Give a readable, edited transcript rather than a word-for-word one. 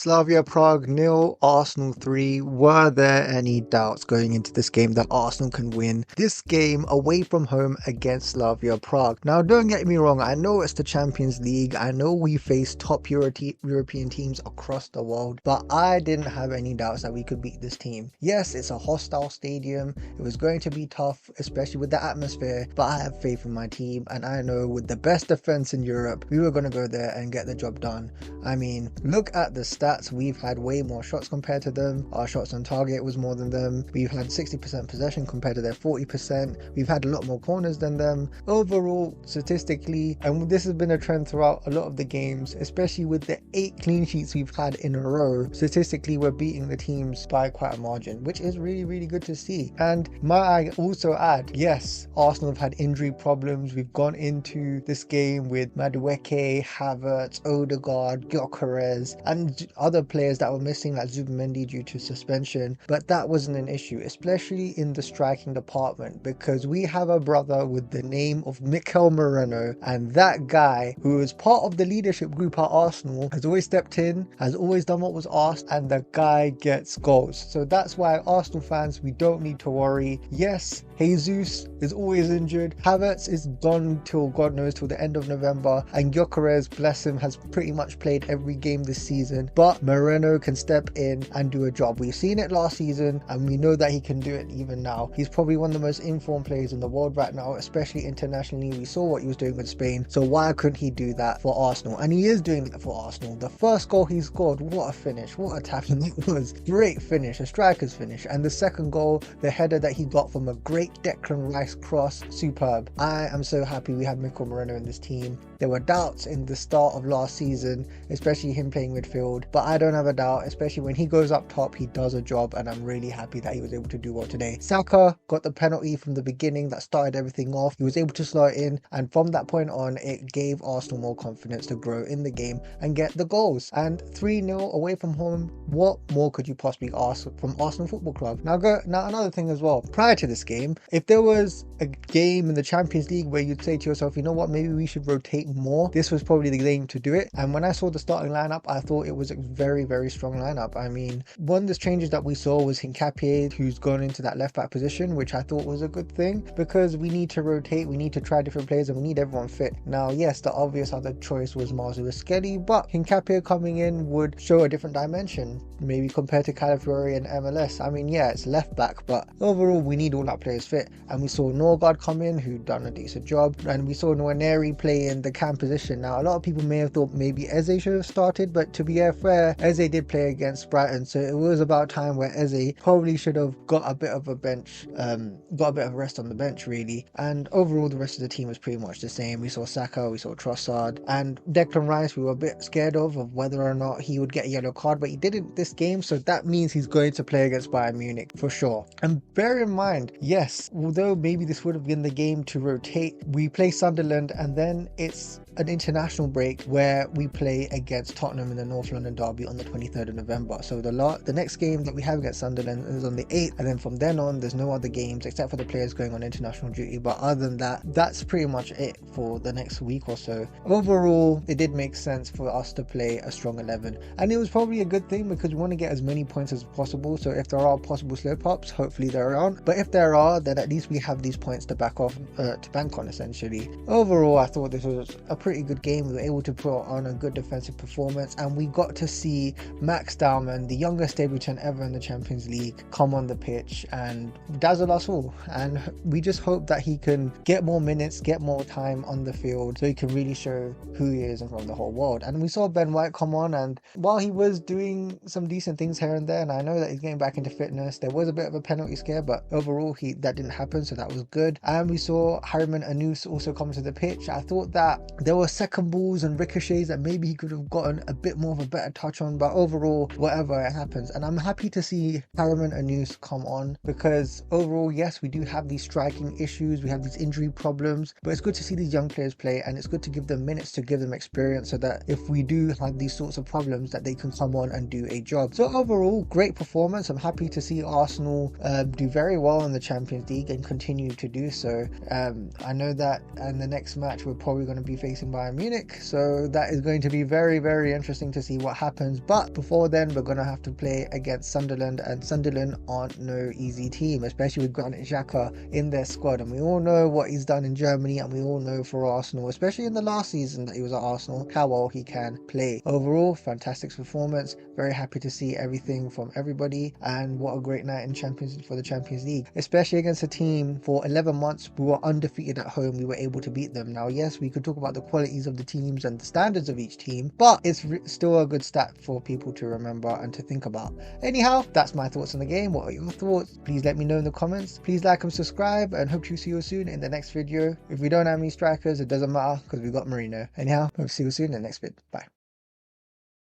Slavia Prague 0, Arsenal 3. Were there any doubts going into this game that Arsenal can win this game away from home against Slavia Prague? Now, don't get me wrong, I know it's the Champions League, I know we face top European teams across the world, but I didn't have any doubts that we could beat this team. Yes, it's a hostile stadium, it was going to be tough, especially with the atmosphere, but I have faith in my team, and I know with the best defense in Europe, we were going to go there and get the job done. I mean, look at the stats. We've had way more shots compared to them. Our shots on target was more than them. We've had 60% possession compared to their 40%. We've had a lot more corners than them. Overall, statistically, and this has been a trend throughout a lot of the games, especially with the 8 clean sheets we've had in a row, statistically we're beating the teams by quite a margin, which is really good to see. And might I also add, yes, Arsenal have had injury problems. We've gone into this game with Madueke, Havertz, Odegaard, Gyökeres, and other players that were missing like Zubimendi due to suspension, but that wasn't an issue, especially in the striking department, because we have a brother with the name of Mikel Merino, and that guy, who is part of the leadership group at Arsenal, has always stepped in, has always done what was asked, and the guy gets goals. So that's why Arsenal fans, we don't need to worry. Yes, Jesus is always injured, Havertz is gone till God knows till the end of November, and Gyökeres, bless him, has pretty much played every game this season, but Merino can step in and do a job. We've seen it last season and we know that he can do it even now. He's probably one of the most informed players in the world right now, especially internationally. We saw what he was doing with Spain, so why couldn't he do that for Arsenal? And he is doing that for Arsenal. The first goal he scored, what a finish, what a tackling it was. Great finish, a striker's finish. And the second goal, the header that he got from a great Declan Rice cross, superb. I am so happy we have Mikel Merino in this team. There were doubts in the start of last season, especially him playing midfield, but I don't have a doubt, especially when he goes up top, he does a job, and I'm really happy that he was able to do well today. Saka got the penalty from the beginning that started everything off. He was able to slot it in, and from that point on, it gave Arsenal more confidence to grow in the game and get the goals. And 3-0 away from home, what more could you possibly ask from Arsenal Football Club? Now another thing as well, prior to this game, if there was a game in the Champions League where you'd say to yourself, you know what, maybe we should rotate more, this was probably the game to do it. And when I saw the starting lineup, I thought it was a very strong lineup. I mean, one of the changes that we saw was Hincapié, who's gone into that left back position, which I thought was a good thing, because we need to rotate, we need to try different players, and we need everyone fit. Now yes, the obvious other choice was Marzouashvili, but Hincapié coming in would show a different dimension, maybe compared to Calafiori and MLS. I mean, yeah, it's left back, but overall we need all our players fit. And we saw Norgard come in, who done a decent job, and we saw Nwaneri play in the cam position. Now a lot of people may have thought maybe Eze should have started, but to be fair, Eze did play against Brighton, so it was about time where Eze probably should have got a bit of a bench, got a bit of rest on the bench really. And overall the rest of the team was pretty much the same. We saw Saka, we saw Trossard, and Declan Rice we were a bit scared of whether or not he would get a yellow card, but he didn't this game, so that means he's going to play against Bayern Munich for sure. And bear in mind, yes, although maybe this would have been the game to rotate, we play Sunderland and then it's an international break where we play against Tottenham in the North London derby on the 23rd of November. So the next game that we have against Sunderland is on the 8th, and then from then on there's no other games except for the players going on international duty. But other than that, that's pretty much it for the next week or so. Overall, it did make sense for us to play a strong 11, and it was probably a good thing because we want to get as many points as possible. So if there are possible slip-ups, hopefully there aren't, but if there are, then at least we have these points to bank on essentially. Overall, I thought this was a pretty good game. We were able to put on a good defensive performance, and we got to see Max Dowman, the youngest debutant ever in the Champions League, come on the pitch and dazzle us all. And we just hope that he can get more minutes, get more time on the field, so he can really show who he is in front of the whole world. And we saw Ben White come on, and while he was doing some decent things here and there, and I know that he's getting back into fitness, there was a bit of a penalty scare, but overall that didn't happen, so that was good. And we saw Harriman Anus also come to the pitch. I thought that there were second balls and ricochets that maybe he could have gotten a bit more of a better touch on, but overall, whatever, it happens. And I'm happy to see Harriman Anus come on, because overall, yes, we do have these striking issues, we have these injury problems, but it's good to see these young players play, and it's good to give them minutes, to give them experience, so that if we do have these sorts of problems, that they can come on and do a job. So overall, great performance. I'm happy to see Arsenal do very well in the Champions League and continue to do so. I know that in the next match we're probably going to be facing facing Bayern Munich. So that is going to be very, very interesting to see what happens. But before then, we're going to have to play against Sunderland, and Sunderland aren't no easy team, especially with Granit Xhaka in their squad. And we all know what he's done in Germany, and we all know for Arsenal, especially in the last season that he was at Arsenal, how well he can play. Overall, fantastic performance. Very happy to see everything from everybody, and what a great night in for the Champions League, especially against a team for 11 months we were undefeated at home. We were able to beat them. Now, yes, we could talk about the qualities of the teams and the standards of each team, but it's still a good stat for people to remember and to think about. Anyhow, that's my thoughts on the game. What are your thoughts? Please let me know in the comments. Please like and subscribe, and hope to see you soon in the next video. If we don't have any strikers, it doesn't matter because we got Merino. Anyhow, hope to see you soon in the next vid. Bye.